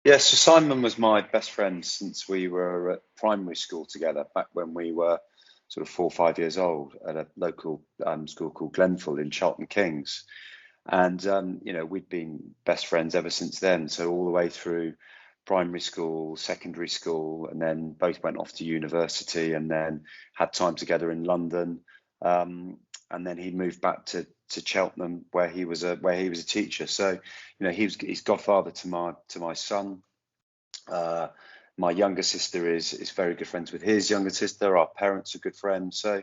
Yes, so Simon was my best friend since we were at primary school together, back when we were sort of 4 or 5 years old at a local school called Glenful in Chalton Kings. And, we'd been best friends ever since then. So all the way through primary school, secondary school, and then both went off to university and then had time together in London. Um, and then he moved back to Cheltenham where he was a teacher. So, he's godfather to my son. uh, my younger sister is very good friends with his younger sister. Our parents are good friends. So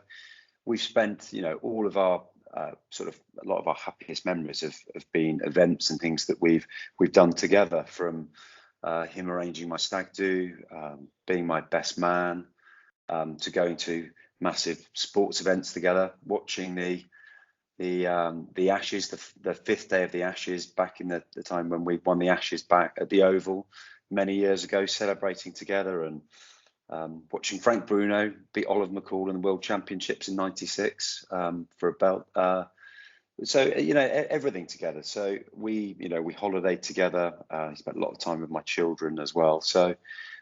we've spent, all of our sort of a lot of our happiest memories have been events and things that we've done together. From him arranging my stag do, being my best man, to going to massive sports events together, watching the Ashes, the fifth day of the Ashes, back in the time when we won the Ashes back at the Oval many years ago, celebrating together, and watching Frank Bruno beat Oliver McCall in the World Championships in '96 for a belt. So everything together. So we holidayed together. Spent a lot of time with my children as well. So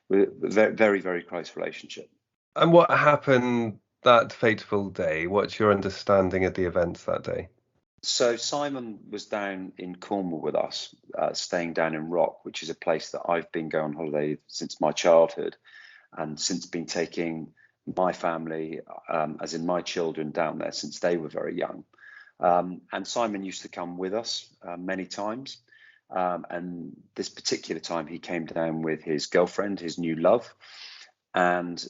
we're very, very, very close relationship. And what happened that fateful day? What's your understanding of the events that day? So Simon was down in Cornwall with us, staying down in Rock, which is a place that I've been going on holiday since my childhood, and since been taking my family, as in my children, down there since they were very young. And Simon used to come with us many times. And this particular time, he came down with his girlfriend, his new love, and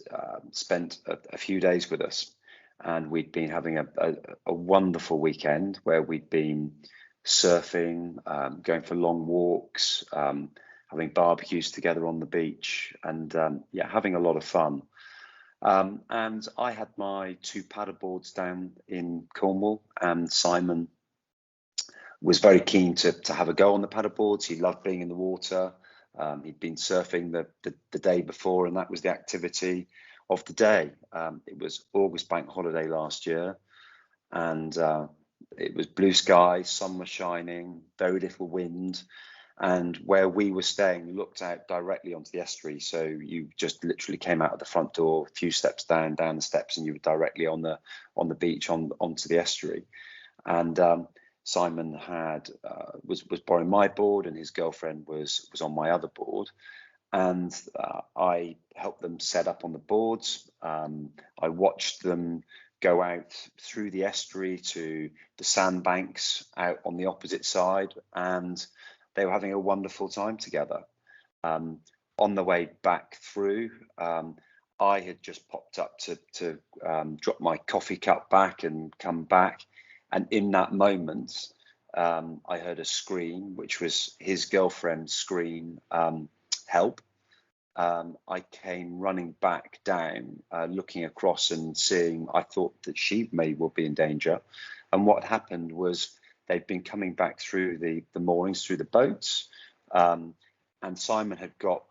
spent a few days with us. And we'd been having a wonderful weekend where we'd been surfing, going for long walks, having barbecues together on the beach, and yeah, having a lot of fun. And I had my two paddleboards down in Cornwall, and Simon was very keen to have a go on the paddleboards. He loved being in the water. He'd been surfing the day before, and that was the activity of the day. It was August bank holiday last year, and it was blue skies, sun was shining, very little wind. And where we were staying looked out directly onto the estuary. So you just literally came out of the front door, a few steps down the steps, and you were directly on the beach, onto the estuary. And Simon was borrowing my board, and his girlfriend was on my other board, and I helped them set up on the boards. I watched them go out through the estuary to the sandbanks out on the opposite side, and they were having a wonderful time together. Um, on the way back through, I had just popped up to drop my coffee cup back and come back, and in that moment, I heard a scream, which was his girlfriend's scream, help. I came running back down, looking across and seeing, I thought that she may well be in danger. And what happened was they'd been coming back through the moorings, through the boats. And Simon had got,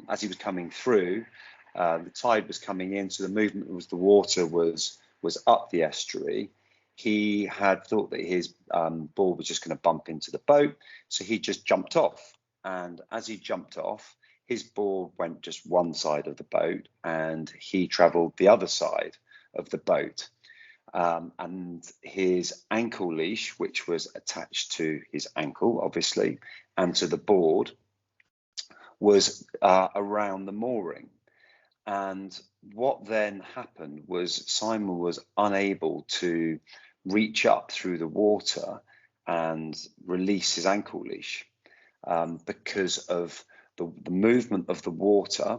as he was coming through, the tide was coming in. So the movement was, the water was up the estuary. He had thought that his ball was just going to bump into the boat. So he just jumped off. And as he jumped off, his board went just one side of the boat, and he travelled the other side of the boat. And his ankle leash, which was attached to his ankle, obviously, and to the board, was around the mooring. And what then happened was Simon was unable to reach up through the water and release his ankle leash, because of the movement of the water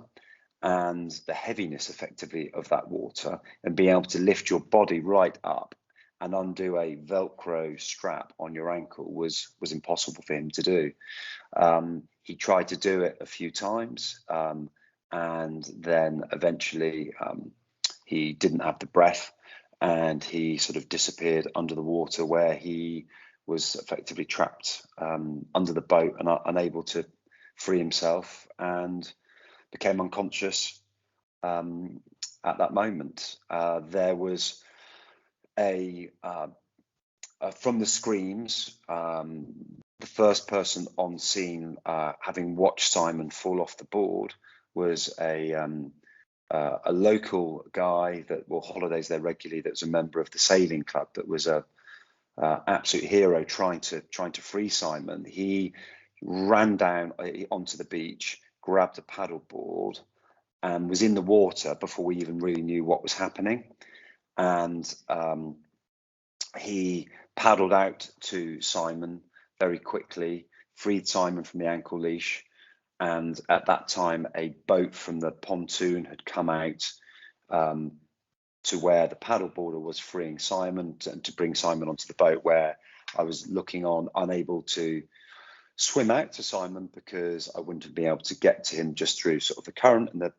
and the heaviness effectively of that water, and being able to lift your body right up and undo a Velcro strap on your ankle was impossible for him to do. He tried to do it a few times, and then eventually he didn't have the breath, and he sort of disappeared under the water, where he was effectively trapped under the boat and unable to free himself, and became unconscious at that moment. There was a from the screams, the first person on scene, having watched Simon fall off the board, was a local guy that wore holidays there regularly. That was a member of the sailing club. That was a absolute hero trying to free Simon. He ran down onto the beach, grabbed a paddleboard, and was in the water before we even really knew what was happening. And he paddled out to Simon very quickly, freed Simon from the ankle leash. And at that time, a boat from the pontoon had come out to where the paddleboarder was freeing Simon to bring Simon onto the boat, where I was looking on, unable to swim out to Simon because I wouldn't have been able to get to him just through sort of the current, and the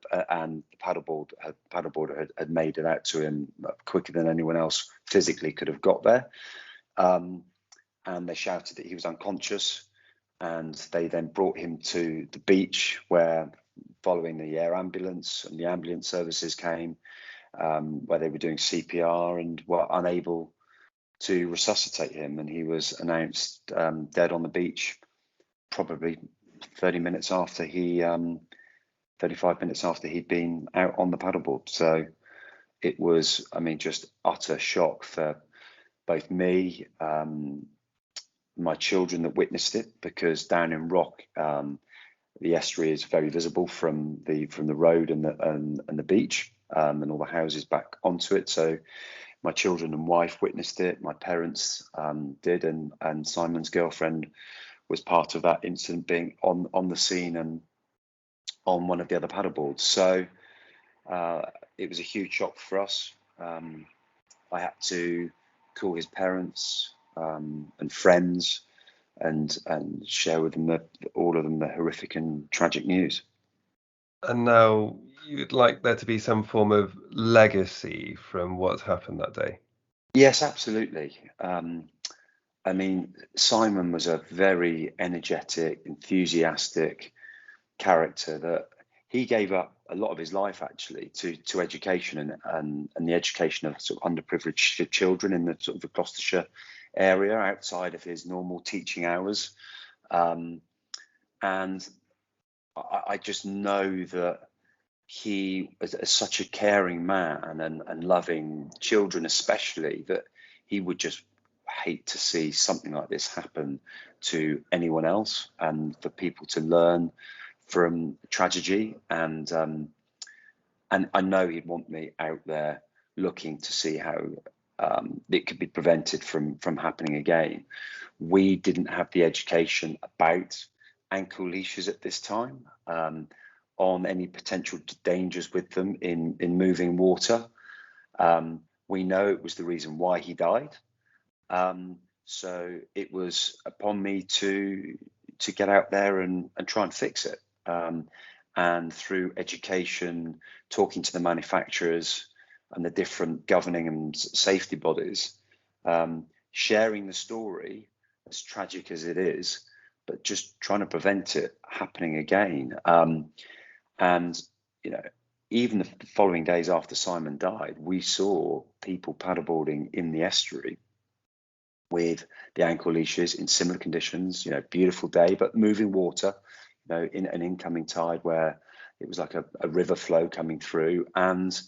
paddleboarder had made it out to him quicker than anyone else physically could have got there. And they shouted that he was unconscious, and they then brought him to the beach, where, following the air ambulance and the ambulance services came, where they were doing CPR and were unable to resuscitate him, and he was announced dead on the beach probably 35 minutes after he'd been out on the paddleboard. So it was, I mean, just utter shock for both me, my children that witnessed it, because down in Rock, the estuary is very visible from the road and the beach, and all the houses back onto it. So my children and wife witnessed it. My parents did, and Simon's girlfriend was part of that incident, being on the scene and on one of the other paddleboards. So it was a huge shock for us. I had to call his parents and friends and share with them all of them the horrific and tragic news. And now you'd like there to be some form of legacy from what's happened that day? Yes, absolutely. I mean, Simon was a very energetic, enthusiastic character that he gave up a lot of his life actually to education and the education of sort of underprivileged children in the sort of the Gloucestershire area outside of his normal teaching hours. And I just know that he is such a caring man and loving children especially, that he would just hate to see something like this happen to anyone else, and for people to learn from tragedy. And I know he'd want me out there looking to see how it could be prevented from happening again. We didn't have the education about ankle leashes at this time, on any potential dangers with them in moving water. We know it was the reason why he died. So it was upon me to get out there and try and fix it. And through education, talking to the manufacturers and the different governing and safety bodies, sharing the story, as tragic as it is, but just trying to prevent it happening again. And, you know, even the following days after Simon died, we saw people paddleboarding in the estuary with the ankle leashes in similar conditions, beautiful day, but moving water, in an incoming tide where it was like a river flow coming through, and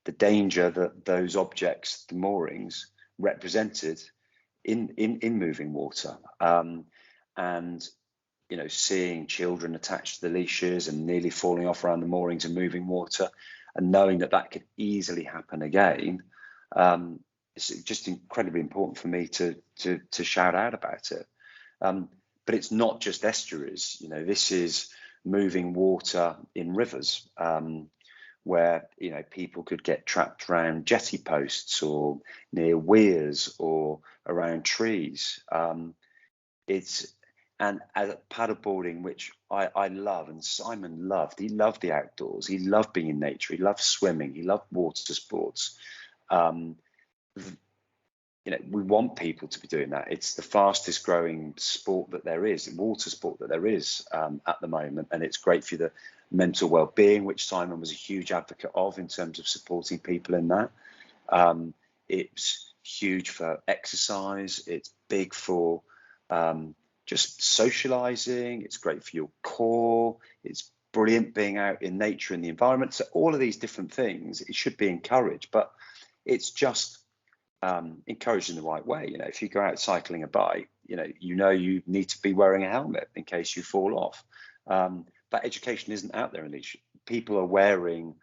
the danger that those objects, the moorings, represented in moving water. And seeing children attached to the leashes and nearly falling off around the moorings and moving water, and knowing that could easily happen again, it's just incredibly important for me to shout out about it. But it's not just estuaries. This is moving water in rivers, where people could get trapped around jetty posts or near weirs or around trees. And as paddleboarding, which I love, and Simon loved. He loved the outdoors. He loved being in nature. He loved swimming. He loved water sports. We want people to be doing that. It's the fastest growing sport that there is, water sport that there is at the moment. And it's great for the mental well-being, which Simon was a huge advocate of in terms of supporting people in that. It's huge for exercise. It's big for just socializing. It's great for your core. It's brilliant being out in nature and the environment. So all of these different things, it should be encouraged, but it's just encouraged in the right way. If you go out cycling a bike, you need to be wearing a helmet in case you fall off. But education isn't out there in leash. People are wearing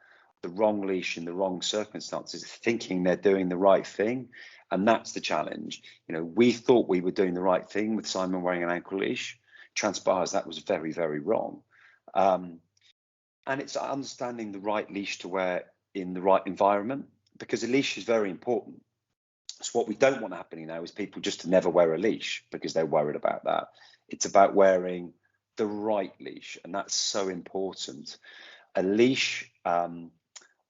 the wrong leash in the wrong circumstances, thinking they're doing the right thing. And that's the challenge. We thought we were doing the right thing with Simon wearing an ankle leash. Transpires that was very, very wrong. And it's understanding the right leash to wear in the right environment, because a leash is very important. So what we don't want happening now is people just to never wear a leash because they're worried about that. It's about wearing the right leash, and that's so important. A leash on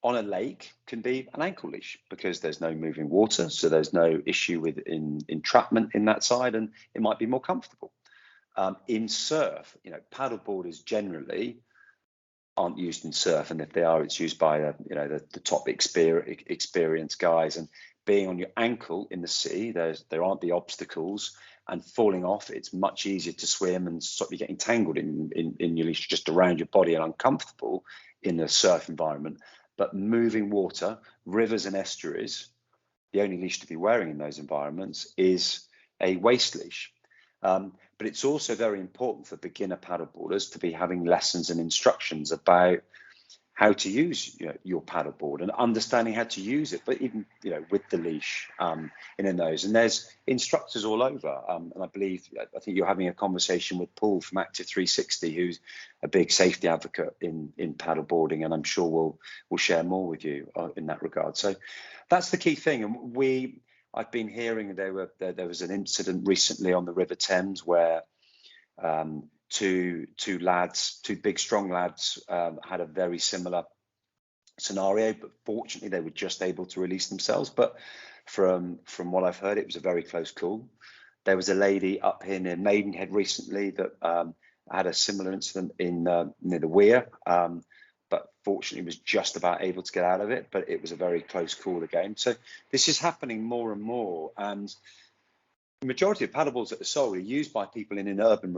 a lake can be an ankle leash because there's no moving water, so there's no issue with entrapment in that side, and it might be more comfortable. In surf, paddleboarders generally aren't used in surf, and if they are, it's used by the top experienced guys. And being on your ankle in the sea, there aren't the obstacles, and falling off, it's much easier to swim and stop you getting tangled in your leash just around your body and uncomfortable in the surf environment. But moving water, rivers and estuaries, the only leash to be wearing in those environments is a waist leash. But it's also very important for beginner paddleboarders to be having lessons and instructions about how to use your paddleboard and understanding how to use it, but even with the leash in those. And there's instructors all over. And I think you're having a conversation with Paul from Active 360, who's a big safety advocate in paddleboarding, and I'm sure we'll share more with you in that regard. So that's the key thing. And I've been hearing there was an incident recently on the River Thames where two big strong lads had a very similar scenario, but fortunately they were just able to release themselves. But from what I've heard, it was a very close call. There was a lady up here near Maidenhead recently that had a similar incident near the Weir, but fortunately was just about able to get out of it. But it was a very close call again. So this is happening more and more, and the majority of paddleboards that are sold are used by people in urban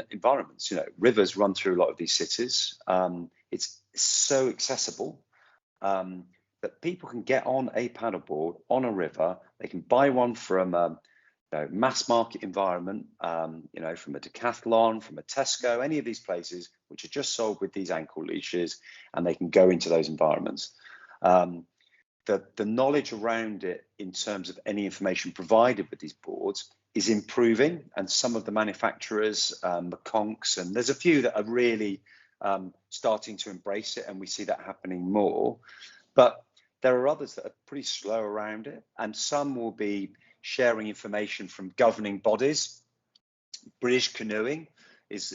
environments. Rivers run through a lot of these cities. It's so accessible that people can get on a paddleboard on a river. They can buy one from a mass market environment, from a Decathlon, from a Tesco, any of these places, which are just sold with these ankle leashes, and they can go into those environments. The knowledge around it in terms of any information provided with these boards is improving, and some of the manufacturers, the conks, and there's a few that are really starting to embrace it, and we see that happening more. But there are others that are pretty slow around it, and some will be sharing information from governing bodies. British Canoeing is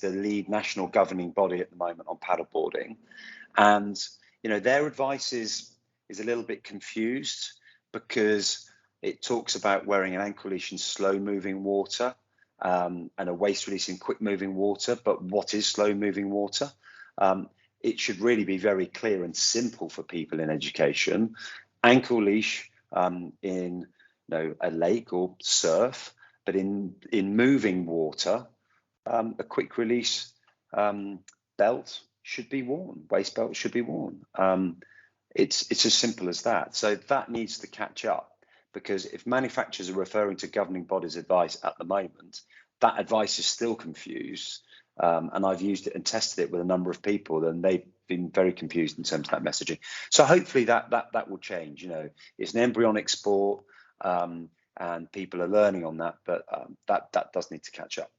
the lead national governing body at the moment on paddleboarding, and their advice is a little bit confused because it talks about wearing an ankle leash in slow moving water and a waist release in quick moving water. But what is slow moving water? It should really be very clear and simple for people in education. Ankle leash in a lake or surf, but in moving water, a quick release belt should be worn, waist belt should be worn. It's as simple as that. So that needs to catch up, because if manufacturers are referring to governing bodies' advice at the moment, that advice is still confused. And I've used it and tested it with a number of people, and they've been very confused in terms of that messaging. So hopefully that will change. It's an embryonic sport, and people are learning on that, but that does need to catch up.